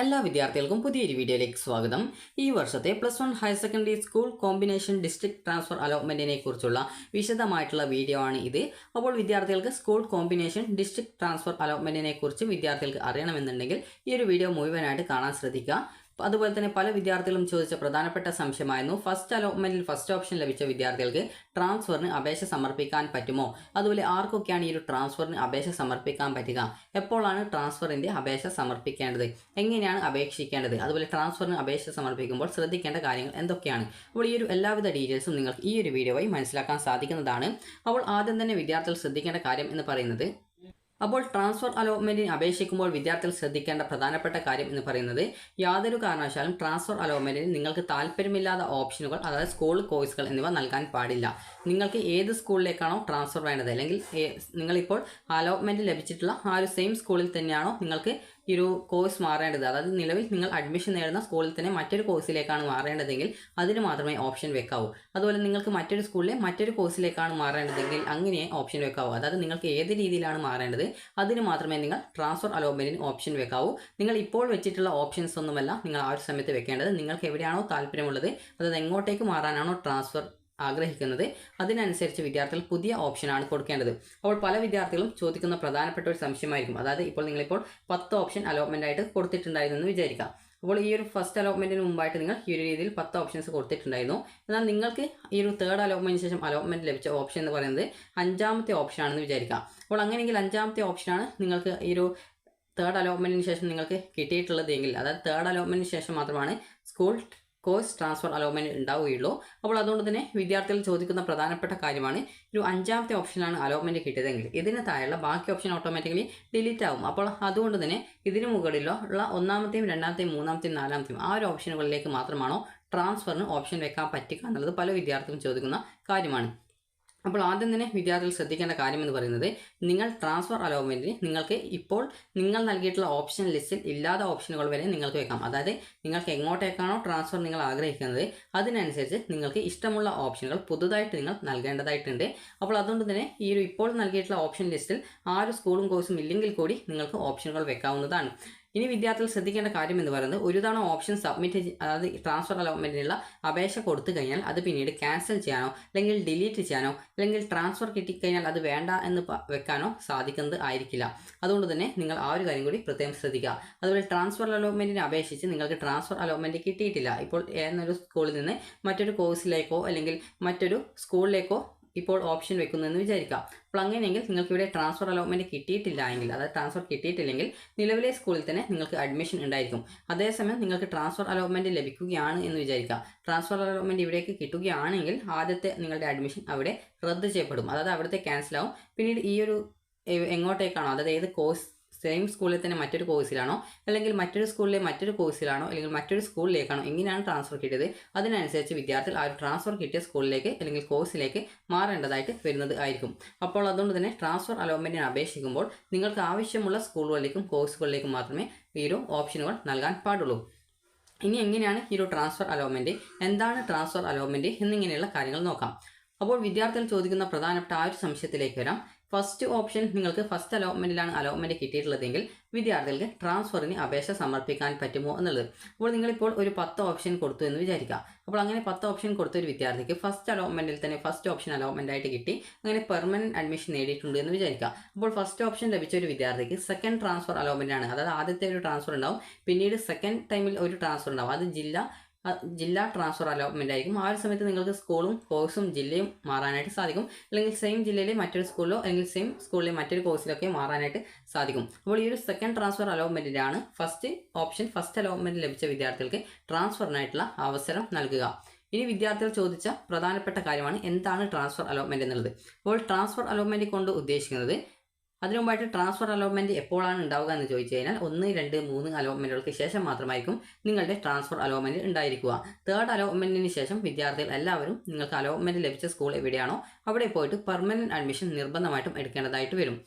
എല്ലാ വിദ്യാർത്ഥികൾക്കും പുതിയൊരു വീഡിയോയിലേക്ക് സ്വാഗതം. ഈ വർഷത്തെ +1 higher secondary school combination district transfer അലോട്ട്മെന്റിനെ കുറിച്ചുള്ള വിശദമായിട്ടുള്ള വീഡിയോ ആണ് ഇത്. അപ്പോൾ വിദ്യാർത്ഥികൾക്ക് സ്കൂൾ കോമ്പിനേഷൻ ഡിസ്ട്രിക്ട് ട്രാൻസ്ഫർ അലോട്ട്മെന്റിനെ കുറിച്ച് വിദ്യാർത്ഥികൾക്ക് അറിയണമെന്നുണ്ടെങ്കിൽ ഈ ഒരു വീഡിയോ മുഴുവനായിട്ട് കാണാൻ ശ്രദ്ധിക്കുക. അതുപോലെ തന്നെ പല വിദ്യാർത്ഥികളും ചോദിച്ച പ്രധാനപ്പെട്ട സംശയമായിരുന്നു, ഫസ്റ്റ് അലോട്ട്മെന്റിൽ ഫസ്റ്റ് ഓപ്ഷൻ ലഭിച്ച വിദ്യാർത്ഥികൾക്ക് ട്രാൻസ്ഫറിന് അപേക്ഷ സമർപ്പിക്കാൻ പറ്റുമോ, അതുപോലെ ആർക്കൊക്കെയാണ് ഈ ഒരു ട്രാൻസ്ഫറിന് അപേക്ഷ സമർപ്പിക്കാൻ പറ്റുക, എപ്പോഴാണ് ട്രാൻസ്ഫറിന്റെ അപേക്ഷ സമർപ്പിക്കേണ്ടത്, എങ്ങനെയാണ് അപേക്ഷിക്കേണ്ടത്, അതുപോലെ ട്രാൻസ്ഫറിന് അപേക്ഷ സമർപ്പിക്കുമ്പോൾ ശ്രദ്ധിക്കേണ്ട കാര്യങ്ങൾ എന്തൊക്കെയാണ്. അപ്പോൾ ഈ ഒരു എല്ലാവിധ ഡീറ്റെയിൽസും നിങ്ങൾക്ക് ഈ ഒരു വീഡിയോ വഴി മനസ്സിലാക്കാൻ സാധിക്കുന്നതാണ്. അപ്പോൾ ആദ്യം തന്നെ വിദ്യാർത്ഥികൾ ശ്രദ്ധിക്കേണ്ട കാര്യം എന്ന് പറയുന്നത്, അപ്പോൾ ട്രാൻസ്ഫർ അലോട്ട്മെന്റിന് അപേക്ഷിക്കുമ്പോൾ വിദ്യാർത്ഥികൾ ശ്രദ്ധിക്കേണ്ട പ്രധാനപ്പെട്ട കാര്യം എന്ന് പറയുന്നത്, യാതൊരു കാരണവശാലും ട്രാൻസ്ഫർ അലോട്ട്മെന്റിന് നിങ്ങൾക്ക് താല്പര്യമില്ലാത്ത ഓപ്ഷനുകൾ, അതായത് സ്കൂൾ കോഴ്സുകൾ എന്നിവ നൽകാൻ പാടില്ല. നിങ്ങൾക്ക് ഏത് സ്കൂളിലേക്കാണോ ട്രാൻസ്ഫർ വേണ്ടത്, അല്ലെങ്കിൽ നിങ്ങളിപ്പോൾ അലോട്ട്മെന്റ് ലഭിച്ചിട്ടുള്ള ആ ഒരു സെയിം സ്കൂളിൽ തന്നെയാണോ നിങ്ങൾക്ക് ഈ ഒരു കോഴ്സ് മാറേണ്ടത്, അതായത് നിലവിൽ നിങ്ങൾ അഡ്മിഷൻ നേടുന്ന സ്കൂളിൽ തന്നെ മറ്റൊരു കോഴ്സിലേക്കാണ് മാറേണ്ടതെങ്കിൽ അതിന് മാത്രമേ ഓപ്ഷൻ വെക്കാവൂ. അതുപോലെ നിങ്ങൾക്ക് മറ്റൊരു സ്കൂളിലെ മറ്റൊരു കോഴ്സിലേക്കാണ് മാറേണ്ടതെങ്കിൽ അങ്ങനെ ഓപ്ഷൻ വെക്കാവൂ. അതായത് നിങ്ങൾക്ക് ഏത് രീതിയിലാണ് മാറേണ്ടത് അതിന് മാത്രമേ നിങ്ങൾ ട്രാൻസ്ഫർ അലോട്ട്മെന്റിന് ഓപ്ഷൻ വെക്കാവൂ. നിങ്ങൾ ഇപ്പോൾ വെച്ചിട്ടുള്ള ഓപ്ഷൻസ് ഒന്നുമല്ല നിങ്ങൾ ആ ഒരു സമയത്ത് വെക്കേണ്ടത്. നിങ്ങൾക്ക് എവിടെയാണോ താല്പര്യമുള്ളത്, അതായത് എങ്ങോട്ടേക്ക് മാറാനാണോ ട്രാൻസ്ഫർ ആഗ്രഹിക്കുന്നത്, അതിനനുസരിച്ച് വിദ്യാർത്ഥികൾ പുതിയ ഓപ്ഷനാണ് കൊടുക്കേണ്ടത്. അപ്പോൾ പല വിദ്യാർത്ഥികളും ചോദിക്കുന്ന പ്രധാനപ്പെട്ട ഒരു സംശയമായിരിക്കും, അതായത് നിങ്ങളിപ്പോൾ 10 ഓപ്ഷൻ അലോട്ട്മെന്റ് ആയിട്ട് കൊടുത്തിട്ടുണ്ടായിരുന്നു എന്ന് വിചാരിക്കാം. അപ്പോൾ ഈ ഒരു ഫസ്റ്റ് അലോട്ട്മെന്റിന് മുമ്പായിട്ട് നിങ്ങൾ ഈ ഒരു രീതിയിൽ 10 ഓപ്ഷൻസ് കൊടുത്തിട്ടുണ്ടായിരുന്നു. എന്നാൽ നിങ്ങൾക്ക് ഈ ഒരു തേർഡ് അലോട്ട്മെന്റിന് ശേഷം അലോട്ട്മെന്റ് ലഭിച്ച ഓപ്ഷൻ എന്ന് പറയുന്നത് 5ാമത്തെ ഓപ്ഷനാണെന്ന് വിചാരിക്കാം. അപ്പോൾ അങ്ങനെയെങ്കിൽ 5ാമത്തെ ഓപ്ഷനാണ് നിങ്ങൾക്ക് ഈ ഒരു തേർഡ് അലോട്ട്മെന്റിന് ശേഷം നിങ്ങൾക്ക് കിട്ടിയിട്ടുള്ളതെങ്കിൽ, അതായത് തേർഡ് അലോട്ട്മെന്റിന് ശേഷം മാത്രമാണ് സ്കൂൾ കോഴ്സ് ട്രാൻസ്ഫർ അലോട്ട്മെന്റ് ഉണ്ടാവുകയുള്ളൂ. അപ്പോൾ അതുകൊണ്ട് തന്നെ വിദ്യാർത്ഥികൾ ചോദിക്കുന്ന പ്രധാനപ്പെട്ട കാര്യമാണ്, ഒരു 5ാമത്തെ ഓപ്ഷനാണ് അലോട്ട്മെന്റ് കിട്ടിയതെങ്കിൽ ഇതിന് താഴെയുള്ള ബാക്കി ഓപ്ഷൻ ഓട്ടോമാറ്റിക്കലി ഡിലീറ്റ് ആവും. അപ്പോൾ അതുകൊണ്ട് തന്നെ ഇതിന് മുകളിലുള്ള 1ാമത്തെയും 2ാമത്തെയും 3ാമത്തെയും 4ാമത്തെയും ആ ഒരു ഓപ്ഷനുകളിലേക്ക് മാത്രമാണോ ട്രാൻസ്ഫറിന് ഓപ്ഷൻ വെക്കാൻ പറ്റുക എന്നുള്ളത് പല വിദ്യാർത്ഥികളും ചോദിക്കുന്ന കാര്യമാണ്. അപ്പോൾ ആദ്യം തന്നെ വിദ്യാർത്ഥികൾ ശ്രദ്ധിക്കേണ്ട കാര്യം എന്ന് പറയുന്നത്, നിങ്ങൾ ട്രാൻസ്ഫർ അലോട്ട്മെന്റിന് നിങ്ങൾക്ക് ഇപ്പോൾ നിങ്ങൾ നൽകിയിട്ടുള്ള ഓപ്ഷൻ ലിസ്റ്റിൽ ഇല്ലാത്ത ഓപ്ഷനുകൾ വരെ നിങ്ങൾക്ക് വെക്കാം. അതായത് നിങ്ങൾക്ക് എങ്ങോട്ടേക്കാണോ ട്രാൻസ്ഫർ നിങ്ങൾ ആഗ്രഹിക്കുന്നത് അതിനനുസരിച്ച് നിങ്ങൾക്ക് ഇഷ്ടമുള്ള ഓപ്ഷനുകൾ പുതുതായിട്ട് നിങ്ങൾ നൽകേണ്ടതായിട്ടുണ്ട്. അപ്പോൾ അതുകൊണ്ട് തന്നെ ഈ ഒരു ഇപ്പോൾ നൽകിയിട്ടുള്ള ഓപ്ഷൻ ലിസ്റ്റിൽ ആ ഒരു സ്കൂളും കോഴ്സും ഇല്ലെങ്കിൽ കൂടി നിങ്ങൾക്ക് ഓപ്ഷനുകൾ വെക്കാവുന്നതാണ്. ഇനി വിദ്യാർത്ഥികൾ ശ്രദ്ധിക്കേണ്ട കാര്യം എന്ന് പറയുന്നത്, ഒരു തവണ ഓപ്ഷൻ സബ്മിറ്റ്, അതായത് ട്രാൻസ്ഫർ അലോട്ട്മെന്റിനുള്ള അപേക്ഷ കൊടുത്തു കഴിഞ്ഞാൽ അത് പിന്നീട് ക്യാൻസൽ ചെയ്യാനോ അല്ലെങ്കിൽ ഡിലീറ്റ് ചെയ്യാനോ അല്ലെങ്കിൽ ട്രാൻസ്ഫർ കിട്ടിക്കഴിഞ്ഞാൽ അത് വേണ്ട എന്ന് വെക്കാനോ സാധിക്കുന്നത് ആയിരിക്കില്ല. അതുകൊണ്ട് തന്നെ നിങ്ങൾ ആ ഒരു കാര്യം കൂടി പ്രത്യേകം ശ്രദ്ധിക്കുക. അതുപോലെ ട്രാൻസ്ഫർ അലോട്ട്മെന്റിനെ അപേക്ഷിച്ച് നിങ്ങൾക്ക് ട്രാൻസ്ഫർ അലോട്ട്മെന്റ് കിട്ടിയിട്ടില്ല, ഇപ്പോൾ ഏതൊരു സ്കൂളിൽ നിന്ന് മറ്റൊരു കോഴ്സിലേക്കോ അല്ലെങ്കിൽ മറ്റൊരു സ്കൂളിലേക്കോ ഇപ്പോൾ ഓപ്ഷൻ വെക്കുന്നതെന്ന് വിചാരിക്കാം. അപ്പോൾ അങ്ങനെയെങ്കിൽ നിങ്ങൾക്ക് ഇവിടെ ട്രാൻസ്ഫർ അലോട്ട്മെന്റ് കിട്ടിയിട്ടില്ല എങ്കിൽ, അതായത് ട്രാൻസ്ഫർ കിട്ടിയിട്ടില്ലെങ്കിൽ നിലവിലെ സ്കൂളിൽ തന്നെ നിങ്ങൾക്ക് അഡ്മിഷൻ ഉണ്ടായിരിക്കും. അതേസമയം നിങ്ങൾക്ക് ട്രാൻസ്ഫർ അലോട്ട്മെന്റ് ലഭിക്കുകയാണ് എന്ന് വിചാരിക്കാം. ട്രാൻസ്ഫർ അലോട്ട്മെന്റ് ഇവിടേക്ക് കിട്ടുകയാണെങ്കിൽ ആദ്യത്തെ നിങ്ങളുടെ അഡ്മിഷൻ അവിടെ റദ്ദ് ചെയ്യപ്പെടും, അതായത് അവിടുത്തെ ക്യാൻസൽ ആവും. പിന്നീട് ഈ ഒരു എങ്ങോട്ടേക്കാണോ, അതായത് ഏത് കോഴ്സ്, സെയിം സ്കൂളിൽ തന്നെ മറ്റൊരു കോഴ്സിലാണോ അല്ലെങ്കിൽ മറ്റൊരു സ്കൂളിലെ മറ്റൊരു കോഴ്സിലാണോ അല്ലെങ്കിൽ മറ്റൊരു സ്കൂളിലേക്കാണോ, എങ്ങനെയാണ് ട്രാൻസ്ഫർ കിട്ടിയത് അതിനനുസരിച്ച് വിദ്യാർത്ഥികൾ ആ ഒരു ട്രാൻസ്ഫർ കിട്ടിയ സ്കൂളിലേക്ക് അല്ലെങ്കിൽ കോഴ്സിലേക്ക് മാറേണ്ടതായിട്ട് വരുന്നത് ആയിരിക്കും. അപ്പോൾ അതുകൊണ്ട് തന്നെ ട്രാൻസ്ഫർ അലോട്ട്മെന്റിന് അപേക്ഷിക്കുമ്പോൾ നിങ്ങൾക്ക് ആവശ്യമുള്ള സ്കൂളുകളിലേക്കും കോഴ്സുകളിലേക്കും മാത്രമേ ഈ ഒരു ഓപ്ഷനുകൾ നൽകാൻ പാടുള്ളൂ. ഇനി എങ്ങനെയാണ് ഈ ഒരു ട്രാൻസ്ഫർ അലോട്ട്മെന്റ്, എന്താണ് ട്രാൻസ്ഫർ അലോട്ട്മെന്റ് എന്നിങ്ങനെയുള്ള കാര്യങ്ങൾ നോക്കാം. അപ്പോൾ വിദ്യാർത്ഥികൾ ചോദിക്കുന്ന പ്രധാനപ്പെട്ട ആ ഒരു സംശയത്തിലേക്ക് വരാം. ഫസ്റ്റ് ഓപ്ഷൻ നിങ്ങൾക്ക് ഫസ്റ്റ് അലോട്ട്മെന്റിലാണ് അലോട്ട്മെന്റ് കിട്ടിയിട്ടുള്ളതെങ്കിൽ വിദ്യാർത്ഥികൾക്ക് ട്രാൻസ്ഫറിന് അപേക്ഷ സമർപ്പിക്കാൻ പറ്റുമോ എന്നുള്ളത്. അപ്പോൾ നിങ്ങളിപ്പോൾ ഒരു 10 ഓപ്ഷൻ കൊടുത്തു എന്ന് വിചാരിക്കുക. അപ്പോൾ അങ്ങനെ 10 ഓപ്ഷൻ കൊടുത്ത ഒരു വിദ്യാർത്ഥിക്ക് ഫസ്റ്റ് അലോട്ട്മെന്റിൽ തന്നെ ഫസ്റ്റ് ഓപ്ഷൻ അലോട്ട്മെന്റ് ആയിട്ട് കിട്ടി, അങ്ങനെ പെർമനന്റ് അഡ്മിഷൻ നേടിയിട്ടുണ്ട് എന്ന് വിചാരിക്കുക. അപ്പോൾ ഫസ്റ്റ് ഓപ്ഷൻ ലഭിച്ച ഒരു വിദ്യാർത്ഥിക്ക് സെക്കൻഡ് ട്രാൻസ്ഫർ അലോട്ട്മെന്റ് ആണ്, അതായത് ആദ്യത്തെ ഒരു ട്രാൻസ്ഫർ ഉണ്ടാവും, പിന്നീട് സെക്കൻഡ് ടൈമിൽ ഒരു ട്രാൻസ്ഫർ ഉണ്ടാവും, അത് ജില്ലാ ട്രാൻസ്ഫർ അലോട്ട്മെന്റ് ആയിരിക്കും. ആ ഒരു സമയത്ത് നിങ്ങൾക്ക് സ്കൂളും കോഴ്സും ജില്ലയും മാറാനായിട്ട് സാധിക്കും, അല്ലെങ്കിൽ സെയിം ജില്ലയിലെ മറ്റൊരു സ്കൂളിലോ അല്ലെങ്കിൽ സെയിം സ്കൂളിലെ മറ്റൊരു കോഴ്സിലൊക്കെ മാറാനായിട്ട് സാധിക്കും. അപ്പോൾ ഈ ഒരു സെക്കൻഡ് ട്രാൻസ്ഫർ അലോട്ട്മെന്റിലാണ് ഫസ്റ്റ് ഓപ്ഷൻ ഫസ്റ്റ് അലോട്ട്മെന്റ് ലഭിച്ച വിദ്യാർത്ഥികൾക്ക് ട്രാൻസ്ഫറിനായിട്ടുള്ള അവസരം നൽകുക. ഇനി വിദ്യാർത്ഥികൾ ചോദിച്ച പ്രധാനപ്പെട്ട കാര്യമാണ്, എന്താണ് ട്രാൻസ്ഫർ അലോട്ട്മെന്റ് എന്നുള്ളത്. അപ്പോൾ ട്രാൻസ്ഫർ അലോട്ട്മെന്റ് കൊണ്ട് ഉദ്ദേശിക്കുന്നത്, അതിനു മുമ്പായിട്ട് ട്രാൻസ്ഫർ അലോട്ട്മെന്റ് എപ്പോഴാണ് ഉണ്ടാവുക എന്ന് ചോദിച്ചു കഴിഞ്ഞാൽ 1, 2, 3 അലോട്ട്മെന്റുകൾക്ക് ശേഷം മാത്രമായിരിക്കും നിങ്ങളുടെ ട്രാൻസ്ഫർ അലോട്ട്മെന്റ് ഉണ്ടായിരിക്കുക. തേർഡ് അലോട്ട്മെന്റിന് ശേഷം വിദ്യാർത്ഥികൾ എല്ലാവരും നിങ്ങൾക്ക് അലോട്ട്മെന്റ് ലഭിച്ച സ്കൂൾ എവിടെയാണോ അവിടെ പോയിട്ട് പെർമനന്റ് അഡ്മിഷൻ നിർബന്ധമായിട്ടും എടുക്കേണ്ടതായിട്ട് വരും.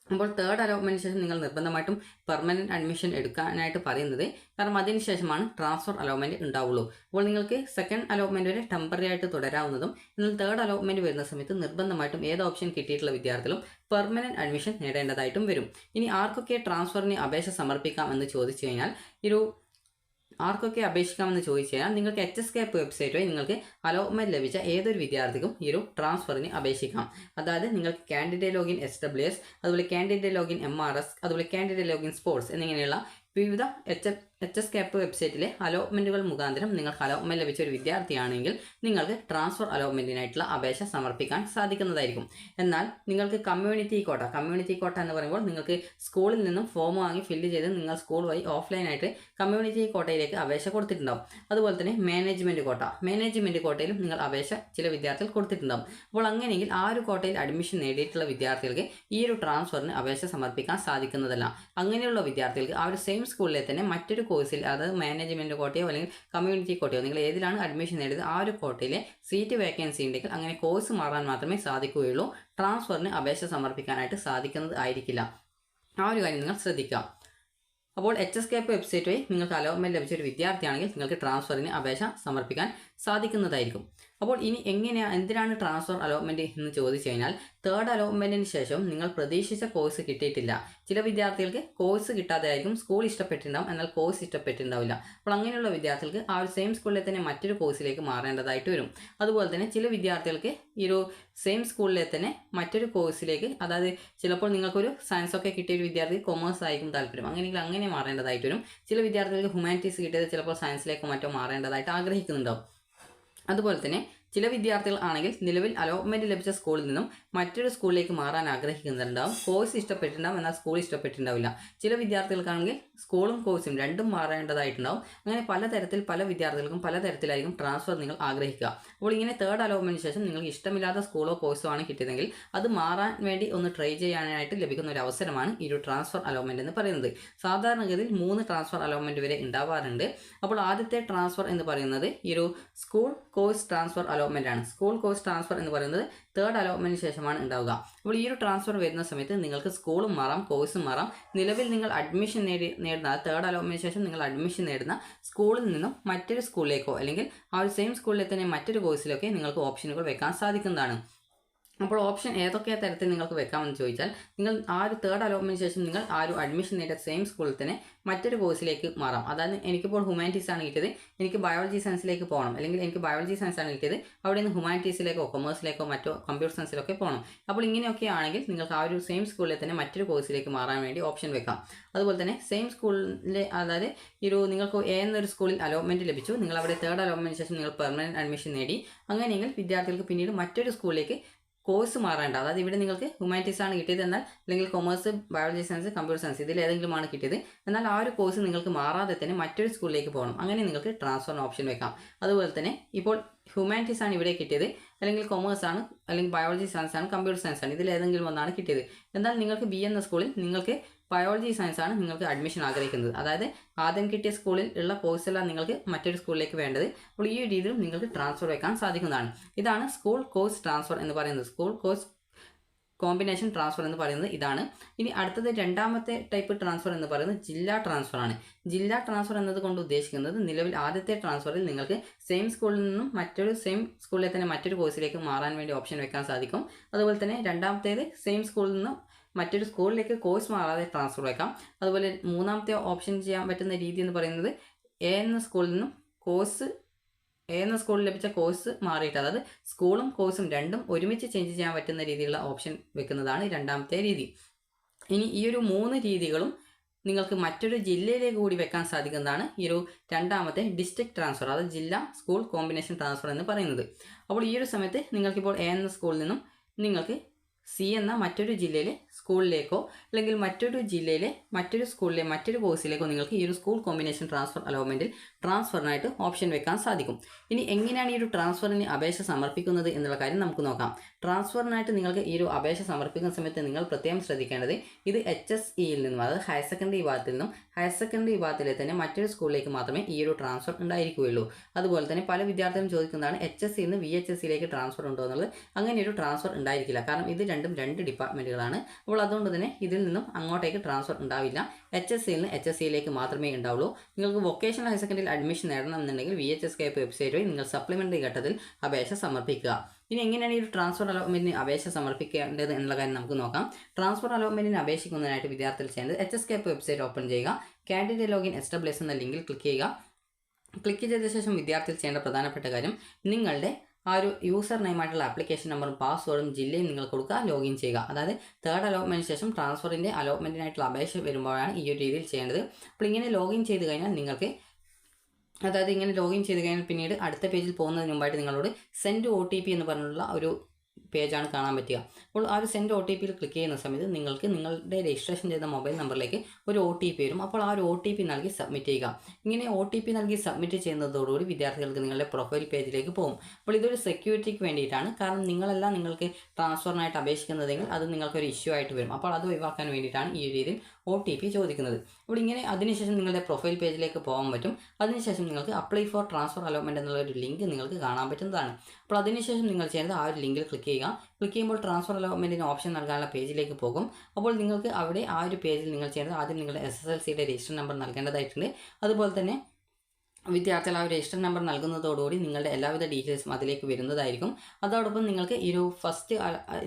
അപ്പോൾ തേർഡ് അലോട്ട്മെൻറ്റിന് ശേഷം നിങ്ങൾ നിർബന്ധമായിട്ടും പെർമനൻറ്റ് അഡ്മിഷൻ എടുക്കാനായിട്ട് പറയുന്നത്, കാരണം അതിന് ശേഷമാണ് ട്രാൻസ്ഫർ അലോട്ട്മെൻറ്റ് ഉണ്ടാവുള്ളൂ. അപ്പോൾ നിങ്ങൾക്ക് സെക്കൻഡ് അലോട്ട്മെൻറ്റ് വരെ ടെമ്പററി ആയിട്ട് തുടരാവുന്നതും, എന്നാൽ തേർഡ് അലോട്ട്മെൻറ്റ് വരുന്ന സമയത്ത് നിർബന്ധമായിട്ടും ഏത് ഓപ്ഷൻ കിട്ടിയിട്ടുള്ള വിദ്യാർത്ഥികളും പെർമനൻറ്റ് അഡ്മിഷൻ നേടേണ്ടതായിട്ടും വരും. ഇനി ആർക്കൊക്കെ ട്രാൻസ്ഫറിന് അപേക്ഷ സമർപ്പിക്കാം എന്ന് ചോദിച്ചു കഴിഞ്ഞാൽ, ആർക്കൊക്കെ അപേക്ഷിക്കാമെന്ന് ചോദിച്ചു കഴിഞ്ഞാൽ നിങ്ങൾക്ക് HSCAP വെബ്സൈറ്റ് വഴി നിങ്ങൾക്ക് അലോട്ട്മെൻറ്റ് ലഭിച്ച ഏതൊരു വിദ്യാർത്ഥിക്കും ഈ ഒരു ട്രാൻസ്ഫറിന് അപേക്ഷിക്കാം. അതായത് നിങ്ങൾക്ക് കാൻഡിഡേറ്റ് ലോഗിൻ SWS, അതുപോലെ കാൻഡിഡേറ്റ് ലോഗിൻ MRS, അതുപോലെ കാൻഡിഡേറ്റ് ലോഗിൻ സ്പോർട്സ് എന്നിങ്ങനെയുള്ള വിവിധ HSCAP വെബ്സൈറ്റിലെ അലോട്ട്മെൻറ്റുകൾ മുഖാന്തരം നിങ്ങൾക്ക് അലോട്ട്മെൻറ്റ് ലഭിച്ച ഒരു വിദ്യാർത്ഥിയാണെങ്കിൽ നിങ്ങൾക്ക് ട്രാൻസ്ഫർ അലോട്ട്മെൻറ്റിനായിട്ടുള്ള അപേക്ഷ സമർപ്പിക്കാൻ സാധിക്കുന്നതായിരിക്കും. എന്നാൽ നിങ്ങൾക്ക് കമ്മ്യൂണിറ്റി കോട്ട എന്ന് പറയുമ്പോൾ നിങ്ങൾക്ക് സ്കൂളിൽ നിന്നും ഫോം വാങ്ങി ഫില്ല് ചെയ്ത് നിങ്ങൾ സ്കൂൾ വഴി ഓഫ്ലൈനായിട്ട് കമ്മ്യൂണിറ്റി കോട്ടയിലേക്ക് അപേക്ഷ കൊടുത്തിട്ടുണ്ടാവും. അതുപോലെ തന്നെ മാനേജ്മെൻറ്റ് കോട്ടയിലും നിങ്ങൾ അപേക്ഷ ചില വിദ്യാർത്ഥികൾ കൊടുത്തിട്ടുണ്ടാവും. അപ്പോൾ അങ്ങനെയെങ്കിൽ ആ ഒരു കോട്ടയിൽ അഡ്മിഷൻ നേടിയിട്ടുള്ള വിദ്യാർത്ഥികൾക്ക് ഈ ഒരു ട്രാൻസ്ഫറിന് അപേക്ഷ സമർപ്പിക്കാൻ സാധിക്കുന്നതല്ല. അങ്ങനെയുള്ള വിദ്യാർത്ഥികൾക്ക് ആ ഒരു സെയിം സ്കൂളിലെ തന്നെ മറ്റൊരു കോഴ്സിൽ, അതായത് മാനേജ്മെൻറ്റ് കോട്ടയോ അല്ലെങ്കിൽ കമ്മ്യൂണിറ്റി കോട്ടയോ, നിങ്ങൾ ഏതിലാണ് അഡ്മിഷൻ നേടിയത് ആ ഒരു കോട്ടയിലെ സീറ്റ് വേക്കൻസി ഉണ്ടെങ്കിൽ അങ്ങനെ കോഴ്സ് മാറാൻ മാത്രമേ സാധിക്കുകയുള്ളൂ. ട്രാൻസ്ഫറിന് അപേക്ഷ സമർപ്പിക്കാനായിട്ട് സാധിക്കുന്നത് ആയിരിക്കില്ല. ആ ഒരു കാര്യം നിങ്ങൾ ശ്രദ്ധിക്കുക. അപ്പോൾ HSCAP വെബ്സൈറ്റ് വഴി നിങ്ങൾക്ക് അലോട്ട്മെൻറ്റ് ലഭിച്ച ഒരു വിദ്യാർത്ഥിയാണെങ്കിൽ നിങ്ങൾക്ക് ട്രാൻസ്ഫറിന് അപേക്ഷ സമർപ്പിക്കാൻ സാധിക്കുന്നതായിരിക്കും. അപ്പോൾ ഇനി എന്തിനാണ് ട്രാൻസ്ഫർ അലോട്ട്മെൻറ്റ് എന്ന് ചോദിച്ചു കഴിഞ്ഞാൽ, തേർഡ് അലോട്ട്മെൻറ്റിന് ശേഷം നിങ്ങൾ പ്രതീക്ഷിച്ച കോഴ്സ് കിട്ടിയിട്ടില്ല. ചില വിദ്യാർത്ഥികൾക്ക് കോഴ്സ് കിട്ടാതെ ആയിരിക്കും സ്കൂൾ ഇഷ്ടപ്പെട്ടിട്ടുണ്ടാവും, എന്നാൽ കോഴ്സ് ഇഷ്ടപ്പെട്ടിട്ടുണ്ടാവില്ല. അപ്പോൾ അങ്ങനെയുള്ള വിദ്യാർത്ഥികൾക്ക് ആ ഒരു സെയിം സ്കൂളിലെ തന്നെ മറ്റൊരു കോഴ്സിലേക്ക് മാറേണ്ടതായിട്ട് വരും. അതുപോലെ തന്നെ ചില വിദ്യാർത്ഥികൾക്ക് ഈ ഒരു സെയിം സ്കൂളിലെ തന്നെ മറ്റൊരു കോഴ്സിലേക്ക്, അതായത് ചിലപ്പോൾ നിങ്ങൾക്കൊരു സയൻസ് ഒക്കെ കിട്ടിയ ഒരു വിദ്യാർത്ഥി കൊമേഴ്സ് ആയിരിക്കും താല്പര്യം, അങ്ങനെയെങ്കിൽ അങ്ങനെ മാറേണ്ടതായിട്ട് വരും. ചില വിദ്യാർത്ഥികൾക്ക് ഹ്യൂമാനിറ്റീസ് കിട്ടിയത് ചിലപ്പോൾ സയൻസിലേക്കോ മറ്റോ മാറേണ്ടതായിട്ട് ആഗ്രഹിക്കുന്നുണ്ടാവും. അതുപോലെ തന്നെ ചില വിദ്യാർത്ഥികൾ ആണെങ്കിൽ നിലവിൽ അലോട്ട്മെൻറ്റ് ലഭിച്ച സ്കൂളിൽ നിന്നും മറ്റൊരു സ്കൂളിലേക്ക് മാറാൻ ആഗ്രഹിക്കുന്നുണ്ടാവും. കോഴ്സ് ഇഷ്ടപ്പെട്ടിട്ടുണ്ടാവും, എന്നാൽ സ്കൂൾ ഇഷ്ടപ്പെട്ടിട്ടുണ്ടാവില്ല. ചില വിദ്യാർത്ഥികൾക്കാണെങ്കിൽ സ്കൂളും കോഴ്സും രണ്ടും മാറേണ്ടതായിട്ടുണ്ടാവും. അങ്ങനെ പല വിദ്യാർത്ഥികൾക്കും പലതരത്തിലായിരിക്കും ട്രാൻസ്ഫർ നിങ്ങൾ ആഗ്രഹിക്കുക. അപ്പോൾ ഇങ്ങനെ തേർഡ് അലോട്ട്മെൻറ്റിന് ശേഷം നിങ്ങൾക്ക് ഇഷ്ടമില്ലാത്ത സ്കൂളോ കോഴ്സോ ആണ് കിട്ടിയതെങ്കിൽ അത് മാറാൻ വേണ്ടി ഒന്ന് ട്രൈ ചെയ്യാനായിട്ട് ലഭിക്കുന്ന ഒരു അവസരമാണ് ഈ ഒരു ട്രാൻസ്ഫർ അലോട്ട്മെൻറ്റ് എന്ന് പറയുന്നത്. സാധാരണഗതിയിൽ 3 ട്രാൻസ്ഫർ അലോട്ട്മെൻറ്റ് വരെ ഉണ്ടാവാറുണ്ട്. അപ്പോൾ ആദ്യത്തെ ട്രാൻസ്ഫർ എന്ന് പറയുന്നത് ഈ ഒരു സ്കൂൾ കോഴ്സ് ട്രാൻസ്ഫർ അലോട്ട്മെന്റ് ആണ്. സ്കൂൾ കോഴ്സ് ട്രാൻസ്ഫർ എന്ന് പറയുന്നത് തേർഡ് അലോട്ട്മെന്റിന് ശേഷമാണ് ഉണ്ടാവുക. അപ്പോൾ ഈ ഒരു ട്രാൻസ്ഫർ വരുന്ന സമയത്ത് നിങ്ങൾക്ക് സ്കൂളും മാറാം, കോഴ്സും മാറാം. നിലവിൽ നിങ്ങൾ അഡ്മിഷൻ നേടുന്ന തേർഡ് അലോട്ട്മെന്റിന് ശേഷം നിങ്ങൾ അഡ്മിഷൻ നേടുന്ന സ്കൂളിൽ നിന്നും മറ്റൊരു സ്കൂളിലേക്കോ അല്ലെങ്കിൽ ആ ഒരു സെയിം സ്കൂളിലെ തന്നെ മറ്റൊരു കോഴ്സിലൊക്കെ നിങ്ങൾക്ക് ഓപ്ഷനുകൾ വെക്കാൻ സാധിക്കുന്നതാണ്. അപ്പോൾ ഓപ്ഷൻ ഏതൊക്കെ തരത്തിൽ നിങ്ങൾക്ക് വെക്കാമെന്ന് ചോദിച്ചാൽ, നിങ്ങൾ ആ ഒരു തേർഡ് അലോട്ട്മെൻറ്റിന് ശേഷം നിങ്ങൾ ആ ഒരു അഡ്മിഷൻ നേടിയ സെയിം സ്കൂളിൽ തന്നെ മറ്റൊരു കോഴ്സിലേക്ക് മാറാം. അതായത് എനിക്കിപ്പോൾ ഹ്യൂമാനിറ്റീസ് ആണ് കിട്ടിയത്, എനിക്ക് ബയോളജി സയൻസിലേക്ക് പോകണം, അല്ലെങ്കിൽ എനിക്ക് ബയോളജി സയൻസ് ആണ് കിട്ടിയത്, അവിടെ നിന്ന് ഹ്യൂമാനിറ്റീസിലേക്കോ കൊമേഴ്സിലേക്കോ മറ്റോ കമ്പ്യൂട്ടർ സയൻസിലേക്കോ പോകണം. അപ്പോൾ ഇങ്ങനെയൊക്കെ ആണെങ്കിൽ നിങ്ങൾക്ക് ആ ഒരു സെയിം സ്കൂളിൽ തന്നെ മറ്റൊരു കോഴ്സിലേക്ക് മാറാൻ വേണ്ടി ഓപ്ഷൻ വെക്കാം. അതുപോലെ തന്നെ സെയിം സ്കൂളിലെ, അതായത് നിങ്ങൾക്ക് എന്നൊരു സ്കൂളിൽ അലോട്ട്മെൻറ്റ് ലഭിച്ചു, നിങ്ങൾ അവിടെ തേർഡ് അലോട്ട്മെൻറ്റിന് ശേഷം നിങ്ങൾ പെർമനൻറ്റ് അഡ്മിഷൻ നേടി. അങ്ങനെയെങ്കിൽ വിദ്യാർത്ഥികൾക്ക് പിന്നീട് മറ്റൊരു സ്കൂളിലേക്ക് കോഴ്സ് മാറേണ്ട, അതായത് ഇവിടെ നിങ്ങൾക്ക് ഹ്യൂമാനിറ്റീസ് ആണ് കിട്ടിയത് എന്നാൽ അല്ലെങ്കിൽ commerce, biology science, computer science ഇതിൽ ഏതെങ്കിലുമാണ് കിട്ടിയത്, എന്നാൽ ആ ഒരു കോഴ്സ് നിങ്ങൾക്ക് മാറാതെ തന്നെ മറ്റൊരു സ്കൂളിലേക്ക് പോകണം. അങ്ങനെ നിങ്ങൾക്ക് ട്രാൻസ്ഫറിന് ഓപ്ഷൻ വെക്കാം. അതുപോലെ തന്നെ ഇപ്പോൾ ഹ്യൂമാനിറ്റീസ് ആണ് ഇവിടെ കിട്ടിയത്, അല്ലെങ്കിൽ കൊമേഴ്സ് ആണ്, അല്ലെങ്കിൽ ബയോളജി സയൻസ് ആണ്, കമ്പ്യൂട്ടർ സയൻസ് ആണ്, ഇതിൽ ഏതെങ്കിലും ഒന്നാണ് കിട്ടിയത്. എന്നാൽ നിങ്ങൾക്ക് B എന്ന സ്കൂളിൽ നിങ്ങൾക്ക് ബയോളജി സയൻസ് ആണ് നിങ്ങൾക്ക് അഡ്മിഷൻ ആഗ്രഹിക്കുന്നത്, അതായത് ആദ്യം കിട്ടിയ സ്കൂളിൽ ഉള്ള കോഴ്സെല്ലാം നിങ്ങൾക്ക് മറ്റൊരു സ്കൂളിലേക്ക് വേണ്ടത്. അപ്പോൾ ഈ രീതിയിൽ നിങ്ങൾക്ക് ട്രാൻസ്ഫർ വെക്കാൻ സാധിക്കുന്നതാണ്. ഇതാണ് സ്കൂൾ കോഴ്സ് ട്രാൻസ്ഫർ എന്ന് പറയുന്നത്. സ്കൂൾ കോഴ്സ് കോമ്പിനേഷൻ ട്രാൻസ്ഫർ എന്ന് പറയുന്നത് ഇതാണ്. ഇനി അടുത്തത് രണ്ടാമത്തെ ടൈപ്പ് ട്രാൻസ്ഫർ എന്ന് പറയുന്നത് ജില്ലാ ട്രാൻസ്ഫർ ആണ്. ജില്ലാ ട്രാൻസ്ഫർ എന്നതുകൊണ്ട് ഉദ്ദേശിക്കുന്നത് നിലവിൽ ആദ്യത്തെ ട്രാൻസ്ഫറിൽ നിങ്ങൾക്ക് സെയിം സ്കൂളിൽ നിന്നും സെയിം സ്കൂളിലെ തന്നെ മറ്റൊരു കോഴ്സിലേക്ക് മാറാൻ വേണ്ടി ഓപ്ഷൻ വെക്കാൻ സാധിക്കും. അതുപോലെ തന്നെ രണ്ടാമത്തേത് സെയിം സ്കൂളിൽ നിന്നും മറ്റൊരു സ്കൂളിലേക്ക് കോഴ്സ് മാറാതെ ട്രാൻസ്ഫർ വെക്കാം. അതുപോലെ മൂന്നാമത്തെ ഓപ്ഷൻ ചെയ്യാൻ പറ്റുന്ന രീതി എന്ന് പറയുന്നത് എ എന്ന സ്കൂളിൽ ലഭിച്ച കോഴ്സ് മാറിയിട്ട്, അതായത് സ്കൂളും കോഴ്സും രണ്ടും ഒരുമിച്ച് ചേഞ്ച് ചെയ്യാൻ പറ്റുന്ന രീതിയിലുള്ള ഓപ്ഷൻ വെക്കുന്നതാണ് രണ്ടാമത്തെ രീതി. ഇനി ഈ ഒരു 3 രീതികളും നിങ്ങൾക്ക് മറ്റൊരു ജില്ലയിലേക്ക് കൂടി വെക്കാൻ സാധിക്കുന്നതാണ് ഈ ഒരു രണ്ടാമത്തെ ഡിസ്ട്രിക്ട് ട്രാൻസ്ഫർ, അതായത് ജില്ല സ്കൂൾ കോമ്പിനേഷൻ ട്രാൻസ്ഫർ എന്ന് പറയുന്നത്. അപ്പോൾ ഈ ഒരു സമയത്ത് നിങ്ങൾക്കിപ്പോൾ എ എന്ന സ്കൂളിൽ നിന്നും നിങ്ങൾക്ക് C എന്ന മറ്റൊരു ജില്ലയിലെ സ്കൂളിലേക്കോ അല്ലെങ്കിൽ മറ്റൊരു ജില്ലയിലെ മറ്റൊരു സ്കൂളിലെ മറ്റൊരു കോഴ്സിലേക്കോ നിങ്ങൾക്ക് ഈ ഒരു സ്കൂൾ കോമ്പിനേഷൻ ട്രാൻസ്ഫർ അലോട്ട്മെൻറ്റിൽ ട്രാൻസ്ഫറിനായിട്ട് ഓപ്ഷൻ വെക്കാൻ സാധിക്കും. ഇനി എങ്ങനെയാണ് ഈ ഒരു ട്രാൻസ്ഫറിന് അപേക്ഷ സമർപ്പിക്കുന്നത് എന്നുള്ള കാര്യം നമുക്ക് നോക്കാം. ട്രാൻസ്ഫറിനായിട്ട് നിങ്ങൾക്ക് ഈ ഒരു അപേക്ഷ സമർപ്പിക്കുന്ന സമയത്ത് നിങ്ങൾ പ്രത്യേകം ശ്രദ്ധിക്കേണ്ടത്, ഇത് HSEയിൽ നിന്നും, അതായത് ഹയർ സെക്കൻഡറി വിഭാഗത്തിൽ നിന്നും ഹയർ സെക്കൻഡറി വിഭാഗത്തിലെ തന്നെ മറ്റൊരു സ്കൂളിലേക്ക് മാത്രമേ ഈ ഒരു ട്രാൻസ്ഫർ ഉണ്ടായിരിക്കുകയുള്ളൂ. അതുപോലെ തന്നെ പല വിദ്യാർത്ഥികളും ചോദിക്കുന്നതാണ് HSEയിൽ നിന്ന് VHSEയിലേക്ക് ട്രാൻസ്ഫർ ഉണ്ടോ എന്നുള്ളത്. അങ്ങനെ ഒരു ട്രാൻസ്ഫർ ഉണ്ടായിരിക്കില്ല, കാരണം ഇത് രണ്ടും 2 ഡിപ്പാർട്ട്മെൻറ്റുകളാണ്. അപ്പോൾ അതുകൊണ്ട് തന്നെ ഇതിൽ നിന്നും അങ്ങോട്ടേക്ക് ട്രാൻസ്ഫർ ഉണ്ടാവില്ല. HSCയിൽ നിന്ന് HSCയിലേക്ക് മാത്രമേ ഉണ്ടാവുള്ളൂ. നിങ്ങൾക്ക് വൊക്കേഷണൽ ഹയർ സെക്കൻഡറിയിൽ അഡ്മിഷൻ നേടണമെന്നുണ്ടെങ്കിൽ VHSK വെബ്സൈറ്റ് വഴി നിങ്ങൾ സപ്ലിമെൻ്ററി ഘട്ടത്തിൽ അപേക്ഷ സമർപ്പിക്കുക. ഇനി എങ്ങനെയാണ് ഈ ഒരു ട്രാൻസ്ഫർ അലോട്ട്മെൻറ്റിന് അപേക്ഷ സമർപ്പിക്കേണ്ടത് എന്നുള്ള കാര്യം നമുക്ക് നോക്കാം. ട്രാൻസ്ഫർ അലോട്ട്മെൻറ്റിന് അപേക്ഷിക്കുന്നതിനായിട്ട് വിദ്യാർത്ഥികൾ ചെയ്യേണ്ടത് HSK വെബ്സൈറ്റ് ഓപ്പൺ ചെയ്യുക. കാൻഡിഡേറ്റ് ലോഗിൻ എസ്റ്റാബ്ലിഷ് എന്ന ലിങ്കിൽ ക്ലിക്ക് ചെയ്യുക. ക്ലിക്ക് ചെയ്ത ശേഷം വിദ്യാർത്ഥികൾ ചെയ്യേണ്ട പ്രധാനപ്പെട്ട കാര്യം നിങ്ങളുടെ ആ ഒരു യൂസർ നെയിമായിട്ടുള്ള ആപ്ലിക്കേഷൻ നമ്പറും പാസ്വേഡും ജില്ലയും നിങ്ങൾ കൊടുക്കുക, ലോഗിൻ ചെയ്യുക. അതായത് തേർഡ് അലോട്ട്മെൻറ്റിന് ശേഷം ട്രാൻസ്ഫറിൻ്റെ അലോട്ട്മെൻറ്റിനായിട്ടുള്ള അപേക്ഷ വരുമ്പോഴാണ് ഈ ഒരു രീതിയിൽ ചെയ്യേണ്ടത്. അപ്പോൾ ഇങ്ങനെ ലോഗിൻ ചെയ്ത് കഴിഞ്ഞാൽ നിങ്ങൾക്ക് ഇങ്ങനെ ലോഗിൻ ചെയ്ത് കഴിഞ്ഞാൽ പിന്നീട് അടുത്ത പേജിൽ പോകുന്നതിന് മുമ്പായിട്ട് നിങ്ങളോട് സെൻഡ് OTP എന്ന് പറഞ്ഞുള്ള ഒരു പേജാണ് കാണാൻ പറ്റുക. അപ്പോൾ ആ ഒരു സെൻഡ് OTPയിൽ ക്ലിക്ക് ചെയ്യുന്ന സമയത്ത് നിങ്ങൾക്ക് നിങ്ങളുടെ രജിസ്ട്രേഷൻ ചെയ്ത മൊബൈൽ നമ്പറിലേക്ക് ഒരു OTP വരും. അപ്പോൾ ആ ഒരു OTP നൽകി സബ്മിറ്റ് ചെയ്യുക. ഇങ്ങനെ OTP നൽകി സബ്മിറ്റ് ചെയ്യുന്നതോടുകൂടി വിദ്യാർത്ഥികൾക്ക് നിങ്ങളുടെ പ്രൊഫൈൽ പേജിലേക്ക് പോകും. അപ്പോൾ ഇതൊരു സെക്യൂരിറ്റിക്ക് വേണ്ടിയിട്ടാണ്. കാരണം നിങ്ങളല്ല നിങ്ങൾക്ക് ട്രാൻസ്ഫറിനായിട്ട് അപേക്ഷിക്കുന്നതെങ്കിൽ അത് നിങ്ങൾക്കൊരു ഇഷ്യൂ ആയിട്ട് വരും. അപ്പോൾ അത് ഒഴിവാക്കാൻ വേണ്ടിയിട്ടാണ് ഈ രീതിയിൽ OTP ചോദിക്കുന്നത്. അപ്പോൾ ഇങ്ങനെ അതിനുശേഷം നിങ്ങളുടെ പ്രൊഫൈൽ പേജിലേക്ക് പോകാൻ പറ്റും. അതിനുശേഷം നിങ്ങൾക്ക് അപ്ലൈ ഫോർ ട്രാൻസ്ഫർ അലോട്ട്മെൻറ്റ് എന്നുള്ള ഒരു ലിങ്ക് നിങ്ങൾക്ക് കാണാൻ പറ്റുന്നതാണ്. അപ്പോൾ അതിനുശേഷം നിങ്ങൾ ചെയ്യുന്നത് ആ ഒരു ലിങ്കിൽ ക്ലിക്ക് ചെയ്യുക. ക്ലിക്ക് ചെയ്യുമ്പോൾ ട്രാൻസ്ഫർ അലോട്ട്മെൻറ്റിന് ഓപ്ഷൻ നൽകാനുള്ള പേജിലേക്ക് പോകും. അപ്പോൾ നിങ്ങൾക്ക് അവിടെ ആ ഒരു പേജിൽ നിങ്ങൾ ചെയ്യുന്നത് ആദ്യം നിങ്ങളുടെ SSLCയുടെ രജിസ്റ്റർ നമ്പർ നൽകേണ്ടതായിട്ടുണ്ട്. അതുപോലെ തന്നെ വിദ്യാർത്ഥികൾ ആ ഒരു രജിസ്റ്റർ നമ്പർ നൽകുന്നതോടുകൂടി നിങ്ങളുടെ എല്ലാവിധ ഡീറ്റെയിൽസും അതിലേക്ക് വരുന്നതായിരിക്കും. അതോടൊപ്പം നിങ്ങൾക്ക് ഈ ഒരു ഫസ്റ്റ്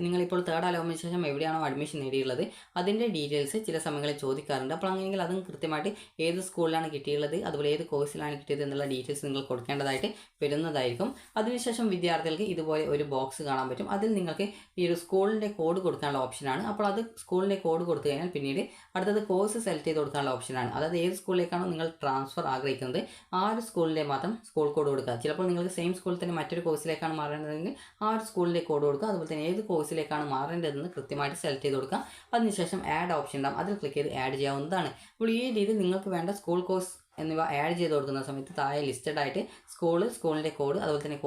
നിങ്ങളിപ്പോൾ തേർഡ് അലോട്ട്മെൻറ്റിന് ശേഷം എവിടെയാണോ അഡ്മിഷൻ നേടിയുള്ളത് അതിൻ്റെ ഡീറ്റെയിൽസ് ചില സമയങ്ങളിൽ ചോദിക്കാറുണ്ട്. അപ്പോൾ അങ്ങനെയെങ്കിൽ അതും കൃത്യമായിട്ട് ഏത് സ്കൂളിലാണ് കിട്ടിയുള്ളത്, അതുപോലെ ഏത് കോഴ്സിലാണ് കിട്ടിയത് എന്നുള്ള ഡീറ്റെയിൽസ് നിങ്ങൾ കൊടുക്കേണ്ടതായിട്ട് വരുന്നതായിരിക്കും. അതിനുശേഷം വിദ്യാർത്ഥികൾക്ക് ഇതുപോലെ ഒരു ബോക്സ് കാണാൻ പറ്റും. അതിൽ നിങ്ങൾക്ക് ഈ ഒരു സ്കൂളിൻ്റെ കോഡ് കൊടുക്കാനുള്ള ഓപ്ഷനാണ്. അപ്പോൾ അത് സ്കൂളിൻ്റെ കോഡ് കൊടുത്തു കഴിഞ്ഞാൽ പിന്നീട് അടുത്തത് കോഴ്സ് സെലക്ട് ചെയ്ത് കൊടുക്കാനുള്ള ഓപ്ഷനാണ്. അതായത് ഏത് സ്കൂളിലേക്കാണോ നിങ്ങൾ ട്രാൻസ്ഫർ ആഗ്രഹിക്കുന്നത് ആ ഒരു സ്കൂളിലെ മാത്രം സ്കൂൾ കോഡ് കൊടുക്കുക. ചിലപ്പോൾ നിങ്ങൾക്ക് സെയിം സ്കൂളിൽ തന്നെ മറ്റൊരു കോഴ്സിലേക്കാണ് മാറേണ്ടതെങ്കിൽ ആ ഒരു സ്കൂളിലെ കോഡ് കൊടുക്കുക. അതുപോലെ തന്നെ ഏത് കോഴ്സിലേക്കാണ് മാറേണ്ടതെന്ന് കൃത്യമായിട്ട് സെലക്ട് ചെയ്ത് കൊടുക്കുക. അതിനുശേഷം ആഡ് ഓപ്ഷൻ ഉണ്ടാകും, അതിൽ ക്ലിക്ക് ചെയ്ത് ആഡ് ചെയ്യാവുന്നതാണ്. അപ്പോൾ ഈ രീതിയിൽ നിങ്ങൾക്ക് വേണ്ട സ്കൂൾ കോഴ്സ് എന്നിവ ആഡ് ചെയ്ത് കൊടുക്കുന്ന സമയത്ത് താഴെ ലിസ്റ്റഡ് ആയിട്ട് സ്കൂളിൻ്റെ കോഡ്, അതുപോലെ തന്നെ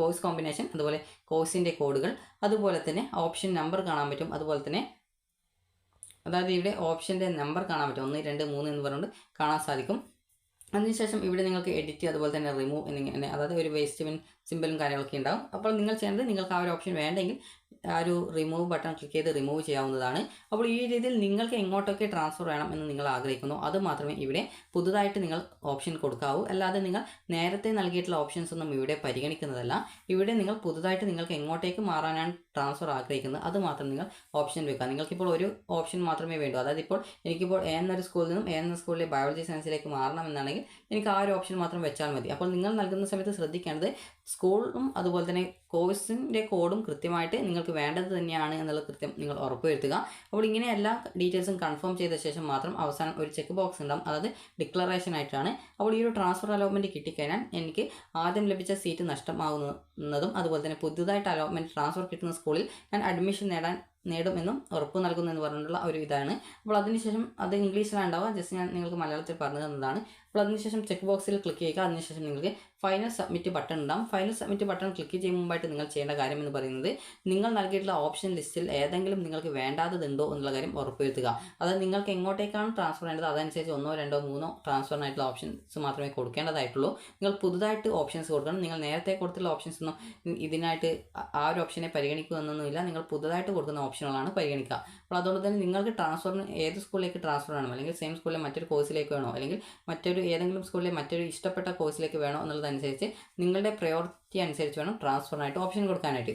കോഴ്സ് കോമ്പിനേഷൻ, അതുപോലെ കോഴ്സിൻ്റെ കോഡുകൾ, അതുപോലെ തന്നെ ഓപ്ഷൻ നമ്പർ കാണാൻ പറ്റും. അതുപോലെ തന്നെ അതായത് ഇവിടെ ഓപ്ഷൻ്റെ നമ്പർ കാണാൻ പറ്റും, 1, 2, 3 എന്ന് പറഞ്ഞുകൊണ്ട് കാണാൻ സാധിക്കും. അതിനുശേഷം ഇവിടെ നിങ്ങൾക്ക് എഡിറ്റ്, അതുപോലെ തന്നെ റിമൂവ് എന്നിങ്ങനെ, അതായത് ഒരു വേസ്റ്റ് ബിൻ സിമ്പിളും കാര്യങ്ങളൊക്കെ ഉണ്ടാവും. അപ്പോൾ നിങ്ങൾ ചെയ്യേണ്ടത് നിങ്ങൾക്ക് ആ ഒരു ഓപ്ഷൻ വേണ്ടെങ്കിൽ ആ ഒരു റിമൂവ് ബട്ടൺ ക്ലിക്ക് ചെയ്ത് റിമൂവ് ചെയ്യാവുന്നതാണ്. അപ്പോൾ ഈ രീതിയിൽ നിങ്ങൾക്ക് എങ്ങോട്ടൊക്കെ ട്രാൻസ്ഫർ വേണം എന്ന് നിങ്ങൾ ആഗ്രഹിക്കുന്നു അത് മാത്രമേ ഇവിടെ പുതുതായിട്ട് നിങ്ങൾ ഓപ്ഷൻ കൊടുക്കാവൂ. അല്ലാതെ നിങ്ങൾ നേരത്തെ നൽകിയിട്ടുള്ള ഓപ്ഷൻസ് ഒന്നും ഇവിടെ പരിഗണിക്കുന്നതല്ല. ഇവിടെ നിങ്ങൾ പുതുതായിട്ട് നിങ്ങൾക്ക് എങ്ങോട്ടേക്ക് മാറാനാണ് ട്രാൻസ്ഫർ ആഗ്രഹിക്കുന്നത് അത് മാത്രം നിങ്ങൾ ഓപ്ഷൻ വെക്കുക. നിങ്ങൾക്കിപ്പോൾ ഒരു ഓപ്ഷൻ മാത്രമേ വേണ്ടൂ. അതായത് ഇപ്പോൾ എനിക്കിപ്പോൾ എന്നൊരു സ്കൂളിൽ നിന്നും എന്ന സ്കൂളിലെ ബയോളജി സയൻസിലേക്ക് മാറണമെന്നാണെങ്കിൽ എനിക്ക് ആ ഒരു ഓപ്ഷൻ മാത്രം വെച്ചാൽ മതി. അപ്പോൾ നിങ്ങൾ നൽകുന്ന സമയത്ത് ശ്രദ്ധിക്കേണ്ടത് സ്കൂളും അതുപോലെ തന്നെ കോഴ്സിൻ്റെ കോഡും കൃത്യമായിട്ട് നിങ്ങൾക്ക് വേണ്ടത് തന്നെയാണ് എന്നുള്ളത് കൃത്യം നിങ്ങൾ ഉറപ്പുവരുത്തുക. അപ്പോൾ ഇങ്ങനെ എല്ലാ ഡീറ്റെയിൽസും കൺഫേം ചെയ്ത ശേഷം മാത്രം അവസാനം ഒരു ചെക്ക് ബോക്സ് ഉണ്ടാകും, അതായത് ഡിക്ലറേഷൻ ആയിട്ടാണ്. അപ്പോൾ ഈ ഒരു ട്രാൻസ്ഫർ അലോട്ട്മെൻറ്റ് കിട്ടിക്കഴിഞ്ഞാൽ എനിക്ക് ആദ്യം ലഭിച്ച സീറ്റ് നഷ്ടമാകുന്നതും അതുപോലെ തന്നെ പുതുതായിട്ട് അലോട്ട്മെൻറ്റ് ട്രാൻസ്ഫർ കിട്ടുന്ന സ്കൂളിൽ ഞാൻ അഡ്മിഷൻ നേടുമെന്നും ഉറപ്പ് നൽകുന്നു എന്ന് പറഞ്ഞിട്ടുള്ള ഒരു ഇതാണ്. അപ്പോൾ അതിനുശേഷം അത് ഇംഗ്ലീഷിലാണ് ഉണ്ടാവുക, ജസ്റ്റ് ഞാൻ നിങ്ങൾക്ക് മലയാളത്തിൽ പറഞ്ഞു തന്നതാണ്. അപ്പോൾ അതിനുശേഷം ചെക്ക് ബോക്സിൽ ക്ലിക്ക് ചെയ്യുക. അതിനുശേഷം നിങ്ങൾക്ക് ഫൈനൽ സബ്മിറ്റ് ബട്ടൺ ഉണ്ടാകും. ഫൈനൽ സബ്മിറ്റ് ബട്ടൺ ക്ലിക്ക് ചെയ്യുന്ന മുമ്പായിട്ട് നിങ്ങൾ ചെയ്യേണ്ട കാര്യം എന്ന് പറയുന്നത് നിങ്ങൾ നൽകിയിട്ടുള്ള ഓപ്ഷൻ ലിസ്റ്റിൽ ഏതെങ്കിലും നിങ്ങൾക്ക് വേണ്ടാത്തതുണ്ടോ എന്നുള്ള കാര്യം ഉറപ്പുവരുത്തുക. അതായത് നിങ്ങൾക്ക് എങ്ങോട്ടേക്കാണ് ട്രാൻസ്ഫർ ചെയ്യേണ്ടത് അതനുസരിച്ച് 1, 2, 3 ട്രാൻസ്ഫറിനായിട്ടുള്ള ഓപ്ഷൻസ് മാത്രമേ കൊടുക്കേണ്ടതായിട്ടുള്ളൂ. നിങ്ങൾ പുതുതായിട്ട് ഓപ്ഷൻസ് കൊടുക്കണം. നിങ്ങൾ നേരത്തെ കൊടുത്തുള്ള ഓപ്ഷൻസ് ഒന്നും ഇതിനായിട്ട് ആ ഒരു ഓപ്ഷനെ പരിഗണിക്കുക എന്നൊന്നുമില്ല. നിങ്ങൾ പുതുതായിട്ട് കൊടുക്കുന്ന ഓപ്ഷനുകളാണ് പരിഗണിക്കുക. അപ്പോൾ അതുകൊണ്ട് തന്നെ നിങ്ങൾക്ക് ട്രാൻസ്ഫറിന് ഏത് സ്കൂളിലേക്ക് ട്രാൻസ്ഫർ വേണം, അല്ലെങ്കിൽ സെയിം സ്കൂളിലെ മറ്റൊരു കോഴ്സിലേക്ക് വേണോ, അല്ലെങ്കിൽ ഏതെങ്കിലും സ്കൂളിലെ മറ്റൊരു ഇഷ്ടപ്പെട്ട കോഴ്സിലേക്ക് വേണോ എന്നുള്ളതനുസരിച്ച് നിങ്ങളുടെ പ്രയോറിറ്റി അനുസരിച്ച് വേണം ട്രാൻസ്ഫറിനായിട്ട് ഓപ്ഷൻ കൊടുക്കാനായിട്ട്.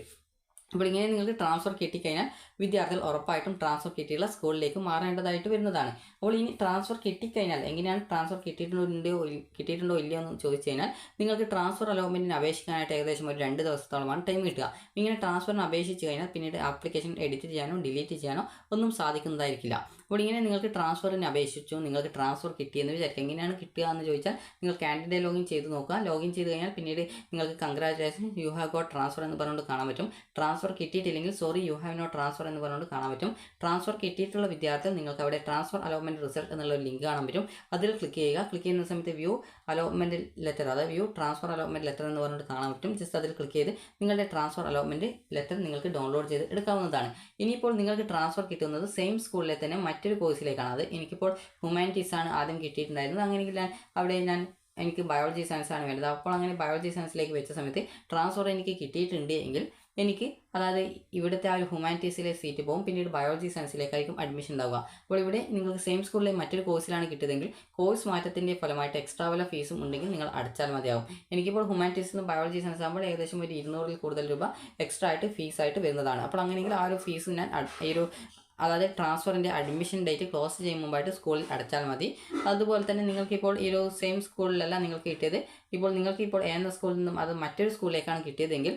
അപ്പോൾ ഇങ്ങനെ നിങ്ങൾക്ക് ട്രാൻസ്ഫർ കിട്ടിക്കഴിഞ്ഞാൽ വിദ്യാർത്ഥികൾ ഉറപ്പായിട്ടും ട്രാൻസ്ഫർ കിട്ടിയുള്ള സ്കൂളിലേക്ക് മാറേണ്ടതായിട്ട് വരുന്നതാണ്. അപ്പോൾ ഇനി ട്രാൻസ്ഫർ കിട്ടിക്കഴിഞ്ഞാൽ എങ്ങനെയാണ് ട്രാൻസ്ഫർ കിട്ടിയിട്ടുണ്ടോ ഇല്ലയോ എന്ന് ചോദിച്ചു കഴിഞ്ഞാൽ നിങ്ങൾക്ക് ട്രാൻസ്ഫർ അലോട്ട്മെൻറ്റിന് അപേക്ഷിക്കാനായിട്ട് ഏകദേശം ഒരു 2 ദിവസത്തോളമാണ് ടൈം കിട്ടുക. ഇങ്ങനെ ട്രാൻസ്ഫറിന് അപേക്ഷിച്ച് കഴിഞ്ഞാൽ പിന്നീട് ആപ്ലിക്കേഷൻ എഡിറ്റ് ചെയ്യാനോ ഡിലീറ്റ് ചെയ്യാനോ ഒന്നും സാധിക്കുന്നതായിരിക്കില്ല. അപ്പോൾ ഇങ്ങനെ നിങ്ങൾക്ക് ട്രാൻസ്ഫറിന് അപേക്ഷിച്ചു, നിങ്ങൾക്ക് ട്രാൻസ്ഫർ കിട്ടിയെന്ന് വിചാരിക്കുക. എങ്ങനെയാണ് കിട്ടുക എന്ന് ചോദിച്ചാൽ നിങ്ങൾ കാൻഡിഡേറ്റ് ലോഗിൻ ചെയ്ത് നോക്കുക. ലോഗിൻ ചെയ്ത് കഴിഞ്ഞാൽ പിന്നീട് നിങ്ങൾക്ക് congratulation you have got transfer എന്ന് പറഞ്ഞുകൊണ്ട് കാണാൻ പറ്റും. ട്രാൻസ്ഫർ കിട്ടിയിട്ടില്ലെങ്കിൽ sorry you have no transfer എന്ന് പറഞ്ഞുകൊണ്ട് കാണാൻ പറ്റും. ട്രാൻസ്ഫർ കിട്ടിയിട്ടുള്ള വിദ്യാർത്ഥികൾ നിങ്ങൾക്ക് അവിടെ ട്രാൻസ്ഫർ അലോട്ട്മെൻറ്റ് റിസൾട്ട് എന്നുള്ള ഒരു ലിങ്ക് കാണാൻ പറ്റും. അതിൽ ക്ലിക്ക് ചെയ്യുക. ക്ലിക്ക് ചെയ്യുന്ന സമയത്ത് വ്യൂ അലോട്ട്മെൻറ്റ് ലെറ്റർ, അതായത് വ്യൂ ട്രാൻസ്ഫർ അലോട്ട്മെൻറ്റ് ലെറ്റർ എന്ന് പറഞ്ഞിട്ട് കാണാൻ പറ്റും. ജസ്റ്റ് അതിൽ ക്ലിക്ക് ചെയ്ത് നിങ്ങളുടെ ട്രാൻസ്ഫർ അലോട്ട്മെൻറ്റ് ലെറ്റർ നിങ്ങൾക്ക് ഡൗൺലോഡ് ചെയ്ത് എടുക്കാവുന്നതാണ്. ഇനിയിപ്പോൾ നിങ്ങൾക്ക് ട്രാൻസ്ഫർ കിട്ടുന്നത് സെയിം സ്കൂളിലെ തന്നെ മറ്റൊരു കോഴ്സിലേക്കാണ്. അത് എനിക്കിപ്പോൾ ഹ്യൂമാനിറ്റീസ് ആണ് ആദ്യം കിട്ടിയിട്ടുണ്ടായിരുന്നത്. അങ്ങനെയെങ്കിൽ എനിക്ക് ബയോളജി സയൻസ് ആണ് വേണ്ടത്. അപ്പോൾ അങ്ങനെ ബയോളജി സയൻസിലേക്ക് വെച്ച സമയത്ത് ട്രാൻസ്ഫർ എനിക്ക് കിട്ടിയിട്ടുണ്ട് എങ്കിൽ എനിക്ക് അതായത് ഇവിടുത്തെ ആ ഒരു ഹ്യൂമാനിറ്റീസിലെ സീറ്റ് പോകും, പിന്നീട് ബയോളജി സയൻസിലേക്കായിരിക്കും അഡ്മിഷൻ ഉണ്ടാവുക. അപ്പോൾ ഇവിടെ നിങ്ങൾക്ക് സെയിം സ്കൂളിലെ മറ്റൊരു കോഴ്സിലാണ് കിട്ടിയതെങ്കിൽ കോഴ്സ് മാറ്റത്തിൻ്റെ ഫലമായിട്ട് എക്സ്ട്രാ വല്ല ഫീസും ഉണ്ടെങ്കിൽ നിങ്ങൾ അടച്ചാൽ മതിയാവും. എനിക്കിപ്പോൾ ഹ്യൂമാനിറ്റീസിൽ നിന്ന് ബയോളജി സയൻസ് ആകുമ്പോൾ ഏകദേശം ഒരു 200-ൽ കൂടുതൽ രൂപ എക്സ്ട്രാ ആയിട്ട് ഫീസായിട്ട് വരുന്നതാണ്. അപ്പോൾ അങ്ങനെയെങ്കിൽ ആ ഒരു ഫീസ് ഞാൻ ഈ ഒരു അതായത് ട്രാൻസ്ഫറിൻ്റെ അഡ്മിഷൻ ഡേറ്റ് ക്ലോസ് ചെയ്യും മുമ്പായിട്ട് സ്കൂളിൽ അടച്ചാൽ മതി. അതുപോലെ തന്നെ നിങ്ങൾക്കിപ്പോൾ ഈ ഒരു സെയിം സ്കൂളിലല്ല നിങ്ങൾക്ക് കിട്ടിയത്, ഇപ്പോൾ നിങ്ങൾക്കിപ്പോൾ എന്ന സ്കൂളിൽ നിന്നും അത് മറ്റൊരു സ്കൂളിലേക്കാണ് കിട്ടിയതെങ്കിൽ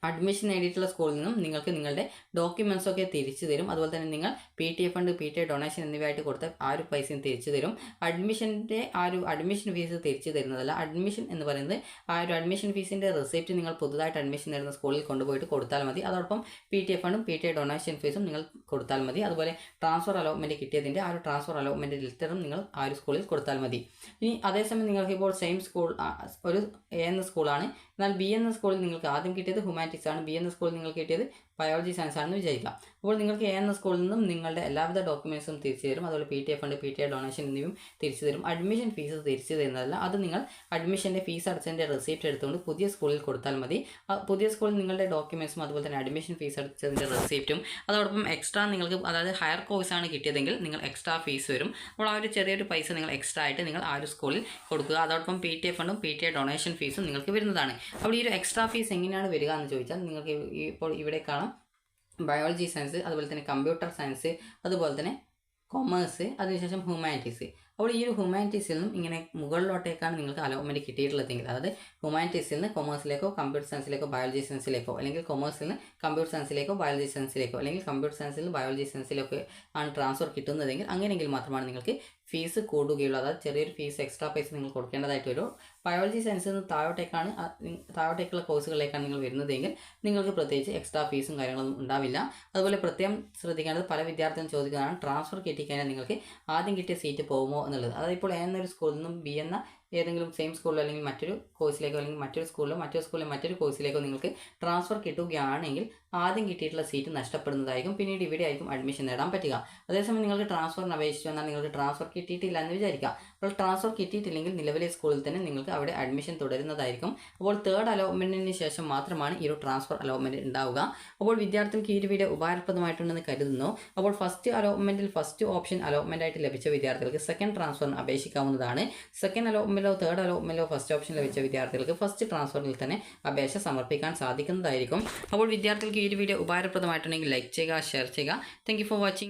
അഡ്മിഷൻ നേടിയിട്ടുള്ള സ്കൂളിൽ നിന്നും നിങ്ങൾക്ക് നിങ്ങളുടെ ഡോക്യുമെൻറ്റ്സൊക്കെ തിരിച്ചു തരും. അതുപോലെ തന്നെ നിങ്ങൾ PTA ഫണ്ട്, PTA ഡൊണേഷൻ എന്നിവയായിട്ട് കൊടുത്ത ആ ഒരു പൈസയും തിരിച്ചു തരും. അഡ്മിഷൻ്റെ ആ ഒരു അഡ്മിഷൻ ഫീസ് തിരിച്ചു തരുന്നതല്ല. അഡ്മിഷൻ എന്ന് പറയുന്നത് ആ ഒരു അഡ്മിഷൻ ഫീസിൻ്റെ റെസിപ്റ്റ് നിങ്ങൾ പുതുതായിട്ട് അഡ്മിഷൻ നേടുന്ന സ്കൂളിൽ കൊണ്ടുപോയിട്ട് കൊടുത്താൽ മതി. അതോടൊപ്പം PTA ഫണ്ടും PTA ഡൊണേഷൻ ഫീസും നിങ്ങൾ കൊടുത്താൽ മതി. അതുപോലെ ട്രാൻസ്ഫർ അലോട്ട്മെൻറ്റ് കിട്ടിയതിൻ്റെ ആ ഒരു ട്രാൻസ്ഫർ അലോട്ട്മെൻറ്റ് ലിറ്ററും നിങ്ങൾ ആ ഒരു സ്കൂളിൽ കൊടുത്താൽ മതി. ഇനി അതേസമയം നിങ്ങൾക്കിപ്പോൾ സെയിം സ്കൂൾ ഒരു A എന്ന സ്കൂളാണ്, എന്നാൽ B എന്ന സ്കൂളിൽ നിങ്ങൾക്ക് ആദ്യം കിട്ടിയത് ഹ്യൂമാനിറ്റീസ് ആണ്, B എന്ന സ്കൂളിൽ നിങ്ങൾക്ക് കിട്ടിയത് ബയോളജി സയൻസ് ആണെന്ന് വിചാരിക്കാം. അപ്പോൾ നിങ്ങൾക്ക് A എന്ന സ്കൂളിൽ നിന്നും നിങ്ങളുടെ എല്ലാവിധ ഡോക്യുമെൻറ്റ്സും തിരിച്ചു തരും. അതുപോലെ PTA ഫണ്ട്, PTA ഡൊണേഷൻ എന്നിവയും തിരിച്ചു തരും. അഡ്മിഷൻ ഫീസ് തിരിച്ചു തരുന്നതല്ല, അത് നിങ്ങൾ അഡ്മിഷൻ്റെ ഫീസ് അടച്ചതിൻ്റെ റെസിപ്റ്റ് എടുത്തുകൊണ്ട് പുതിയ സ്കൂളിൽ കൊടുത്താൽ മതി. പുതിയ സ്കൂളിൽ നിങ്ങളുടെ ഡോക്യുമെൻറ്റ്സും അതുപോലെ തന്നെ അഡ്മിഷൻ ഫീസ് അടച്ചതിൻ്റെ റെസിപ്റ്റും അതോടൊപ്പം എക്സ്ട്രാ നിങ്ങൾക്ക് അതായത് ഹയർ കോഴ്സാണ് കിട്ടിയതെങ്കിൽ നിങ്ങൾ എക്സ്ട്രാ ഫീസ് വരും. അപ്പോൾ ആ ഒരു ചെറിയൊരു പൈസ നിങ്ങൾ എക്സ്ട്രാ ആയിട്ട് നിങ്ങൾ ആ ഒരു സ്കൂളിൽ കൊടുക്കുക. അതോടൊപ്പം PTA ഫണ്ടും PTA ഡൊണേഷൻ ഫീസും നിങ്ങൾക്ക് വരുന്നതാണ്. അപ്പോൾ ഈ ഒരു എക്സ്ട്രാ ഫീസ് എങ്ങനെയാണ് വരിക എന്ന് ചോദിച്ചാൽ നിങ്ങൾക്ക് ഇപ്പോൾ ഇവിടെ കാണാം ബയോളജി സയൻസ്, അതുപോലെ തന്നെ കമ്പ്യൂട്ടർ സയൻസ്, അതുപോലെ തന്നെ കൊമേഴ്സ്, അതിനുശേഷം ഹ്യൂമാനിറ്റീസ്. അപ്പോൾ ഈ ഒരു ഹ്യൂമാനിറ്റീസിൽ നിന്നും ഇങ്ങനെ മുകളിലോട്ടേക്കാണ് നിങ്ങൾക്ക് അലോട്ട്മെൻറ്റ് കിട്ടിയിട്ടുള്ളതെങ്കിൽ, അതായത് ഹ്യൂമാനിറ്റീസിൽ നിന്ന് കൊമേഴ്സിലേക്കോ കമ്പ്യൂട്ടർ സയൻസിലേക്കോ ബയോളജി സയൻസിലേക്കോ, അല്ലെങ്കിൽ കൊമേഴ്സിൽ നിന്ന് കമ്പ്യൂട്ടർ സയൻസിലേക്കോ ബയോളജി സയൻസിലേക്കോ, അല്ലെങ്കിൽ കമ്പ്യൂട്ടർ സയൻസിൽ നിന്ന് ബയോളജി സയൻസിലേക്കോ ആണ് ട്രാൻസ്ഫർ കിട്ടുന്നതെങ്കിൽ അങ്ങനെയെങ്കിൽ മാത്രമാണ് നിങ്ങൾക്ക് ഫീസ് കൂടുകയുള്ളൂ. അതായത് ചെറിയൊരു ഫീസ് എക്സ്ട്രാ പൈസ നിങ്ങൾ കൊടുക്കേണ്ടതായിട്ട് വരും. ബയോളജി സയൻസിൽ നിന്ന് താഴോട്ടേക്കുള്ള കോഴ്സുകളിലേക്കാണ് നിങ്ങൾ വരുന്നതെങ്കിൽ നിങ്ങൾക്ക് പ്രത്യേകിച്ച് എക്സ്ട്രാ ഫീസും കാര്യങ്ങളൊന്നും ഉണ്ടാവില്ല. അതുപോലെ പ്രത്യേകം ശ്രദ്ധിക്കേണ്ടത്, പല വിദ്യാർത്ഥികളും ചോദിക്കുന്നതാണ് ട്രാൻസ്ഫർ കിട്ടിക്കഴിഞ്ഞാൽ നിങ്ങൾക്ക് ആദ്യം കിട്ടിയ സീറ്റ് പോകുമോ എന്നുള്ളത്. അതായത് ഇപ്പോൾ A എന്നൊരു സ്കൂളിൽ നിന്നും B എന്ന ഏതെങ്കിലും സെയിം സ്കൂളിലോ അല്ലെങ്കിൽ മറ്റൊരു കോഴ്സിലേക്കോ അല്ലെങ്കിൽ മറ്റൊരു സ്കൂളിലോ മറ്റൊരു കോഴ്സിലേക്കോ നിങ്ങൾക്ക് ട്രാൻസ്ഫർ കിട്ടുകയാണെങ്കിൽ ആദ്യം കിട്ടിയിട്ടുള്ള സീറ്റ് നഷ്ടപ്പെടുന്നതായിരിക്കും. പിന്നീട് ഇവിടെ ആയിരിക്കും അഡ്മിഷൻ നേടാൻ പറ്റുക. അതേസമയം നിങ്ങൾക്ക് ട്രാൻസ്ഫറിന് അപേക്ഷിച്ചു വന്നാൽ നിങ്ങൾക്ക് ട്രാൻസ്ഫർ കിട്ടിയിട്ടില്ല എന്ന് വിചാരിക്കുക. അപ്പോൾ ട്രാൻസ്ഫർ കിട്ടിയിട്ടില്ലെങ്കിൽ നിലവിലെ സ്കൂളിൽ തന്നെ നിങ്ങൾക്ക് അവിടെ അഡ്മിഷൻ തുടരുന്നതായിരിക്കും. അപ്പോൾ തേർഡ് അലോട്ട്മെൻറ്റിന് ശേഷം മാത്രമാണ് ഈ ഒരു ട്രാൻസ്ഫർ അലോട്ട്മെൻറ്റ് ഉണ്ടാവുക. അപ്പോൾ വിദ്യാർത്ഥികൾക്ക് ഈ ഒരു വീഡിയോ ഉപകാരപ്രദമായിട്ടുണ്ടെന്ന് കരുതുന്നു. അപ്പോൾ ഫസ്റ്റ് അലോട്ട്മെൻറ്റിൽ ഫസ്റ്റ് ഓപ്ഷൻ അലോട്ട്മെൻ്റ് ആയിട്ട് ലഭിച്ച വിദ്യാർത്ഥികൾക്ക് സെക്കൻഡ് ട്രാൻസ്ഫറിന് അപേക്ഷിക്കാവുന്നതാണ്. സെക്കൻഡ് അലോട്ട്മെൻറ്റിലോ തേർഡ് അലോട്ട്മെൻറ്റിലോ ഫസ്റ്റ് ഓപ്ഷൻ ലഭിച്ച വിദ്യാർത്ഥികൾക്ക് ഫസ്റ്റ് ട്രാൻസ്ഫറിൽ തന്നെ അപേക്ഷ സമർപ്പിക്കാൻ സാധിക്കുന്നതായിരിക്കും. അപ്പോൾ വിദ്യാർത്ഥികൾക്ക് ഈ ഒരു വീഡിയോ ഉപകാരപ്രദമായിട്ടുണ്ടെങ്കിൽ ലൈക്ക് ചെയ്യുക, ഷെയർ ചെയ്യുക. Thank you for watching.